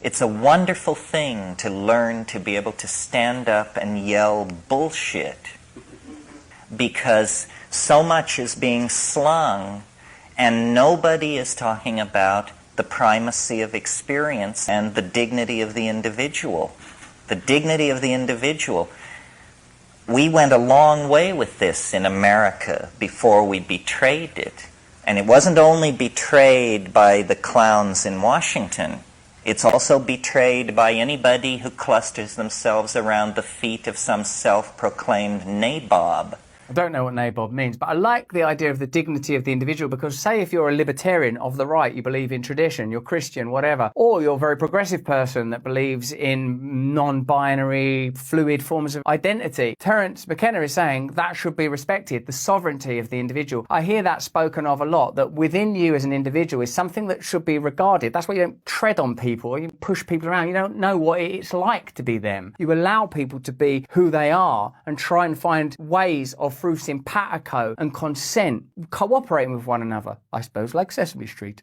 It's a wonderful thing to learn to be able to stand up and yell bullshit, because so much is being slung and nobody is talking about the primacy of experience and the dignity of the individual. The dignity of the individual. We went a long way with this in America before we betrayed it. And it wasn't only betrayed by the clowns in Washington. It's also betrayed by anybody who clusters themselves around the feet of some self-proclaimed nabob. I don't know what nabob means, but I like the idea of the dignity of the individual, because say if you're a libertarian of the right, you believe in tradition, you're Christian, whatever, or you're a very progressive person that believes in non-binary, fluid forms of identity. Terence McKenna is saying that should be respected, the sovereignty of the individual. I hear that spoken of a lot, that within you as an individual is something that should be regarded. That's why you don't tread on people, or you push people around. You don't know what it's like to be them. You allow people to be who they are and try and find ways of, through simpatico and consent, cooperating with one another, I suppose, like Sesame Street.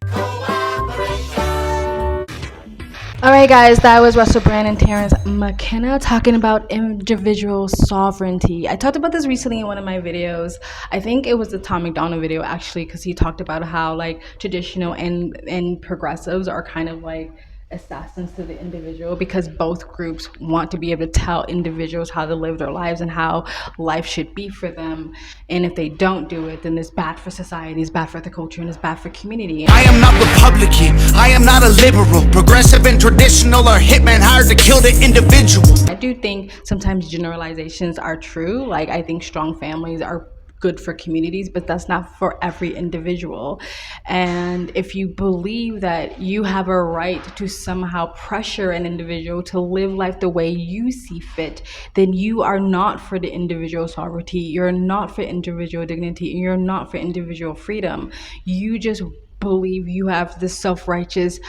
Alright guys, that was Russell Brand and Terence McKenna talking about individual sovereignty. I talked about this recently in one of my videos. I think it was the Tom McDonald video actually, because he talked about how like traditional and progressives are kind of like assassins to the individual, because both groups want to be able to tell individuals how to live their lives and how life should be for them, and if they don't do it, then it's bad for society, it's bad for the culture, and it's bad for community. I am not Republican, I am not a liberal. Progressive and traditional are hitmen hired to kill the individual. I do think sometimes generalizations are true. Like, I think strong families are good for communities, but that's not for every individual. And if you believe that you have a right to somehow pressure an individual to live life the way you see fit, then you are not for the individual sovereignty, you're not for individual dignity, and you're not for individual freedom. You just believe you have the self-righteousness,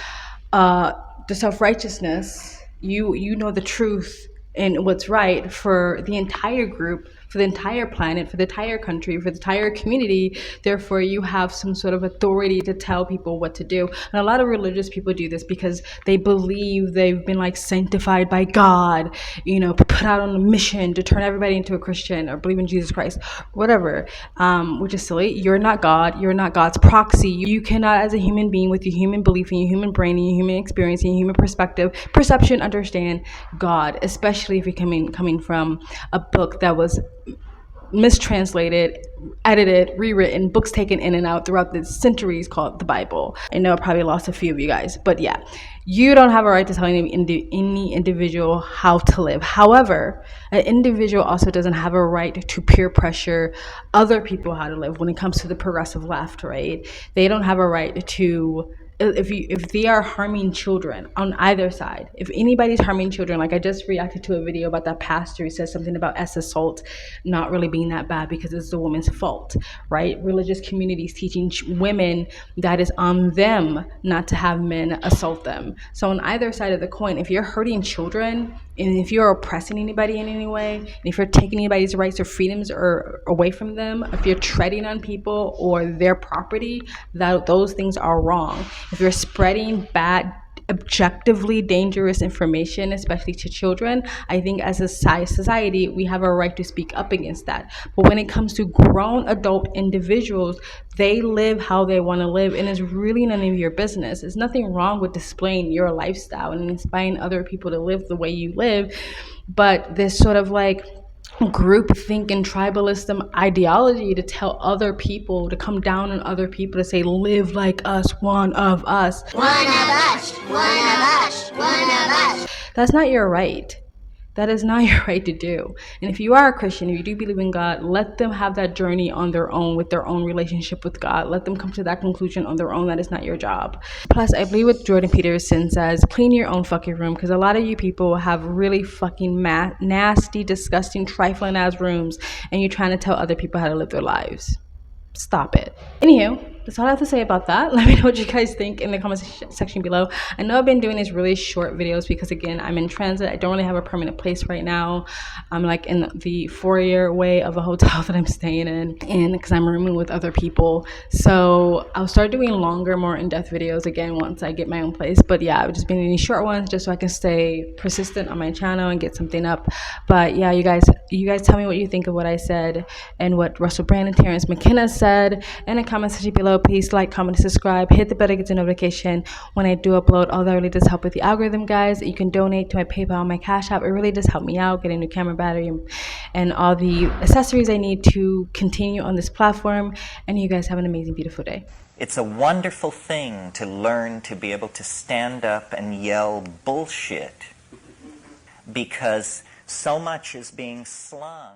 you know the truth and what's right for the entire group, for the entire planet, for the entire country, for the entire community. Therefore, you have some sort of authority to tell people what to do. And a lot of religious people do this because they believe they've been like sanctified by God, you know, put out on a mission to turn everybody into a Christian or believe in Jesus Christ, whatever, which is silly. You're not God. You're not God's proxy. You cannot, as a human being with your human belief and your human brain and your human experience and your human perspective, perception, understand God, especially if you're coming from a book that was mistranslated, edited, rewritten, books taken in and out throughout the centuries called the Bible. I know I probably lost a few of you guys, but yeah, you don't have a right to tell any individual how to live. However, an individual also doesn't have a right to peer pressure other people how to live. When it comes to the progressive left, right? They don't have a right to, if they are harming children on either side, if anybody's harming children, like I just reacted to a video about that pastor who says something about assault not really being that bad because it's the woman's fault, right? Religious communities teaching women that it's on them not to have men assault them. So on either side of the coin, if you're hurting children and if you're oppressing anybody in any way, and if you're taking anybody's rights or freedoms or away from them, if you're treading on people or their property, those things are wrong. If you're spreading bad, objectively dangerous information, especially to children, I think as a society, we have a right to speak up against that. But when it comes to grown adult individuals, they live how they want to live, and it's really none of your business. There's nothing wrong with displaying your lifestyle and inspiring other people to live the way you live, but this sort of like groupthink and tribalism ideology to tell other people, to come down on other people, to say live like us, one of us, one of us, one of us, one of us. That's not your right. That is not your right to do. And if you are a Christian, if you do believe in God, let them have that journey on their own with their own relationship with God. Let them come to that conclusion on their own. That is not your job. Plus, I believe what Jordan Peterson says, clean your own fucking room, because a lot of you people have really fucking nasty, disgusting, trifling ass rooms, and you're trying to tell other people how to live their lives. Stop it. Anywho, that's all I have to say about that. Let me know what you guys think in the comment section below. I know I've been doing these really short videos because, again, I'm in transit. I don't really have a permanent place right now. I'm like in the foyer way of a hotel that I'm staying in because I'm rooming with other people. So I'll start doing longer, more in-depth videos again once I get my own place. But yeah, I've just been doing these short ones just so I can stay persistent on my channel and get something up. But yeah, you guys tell me what you think of what I said and what Russell Brand and Terence McKenna said in the comment section below. Please like, comment, and subscribe. Hit the bell to get the notification when I do upload. All that really does help with the algorithm, guys. You can donate to my PayPal and my Cash App. It really does help me out, get a new camera battery and all the accessories I need to continue on this platform. And you guys have an amazing, beautiful day. It's a wonderful thing to learn to be able to stand up and yell bullshit, because so much is being slung.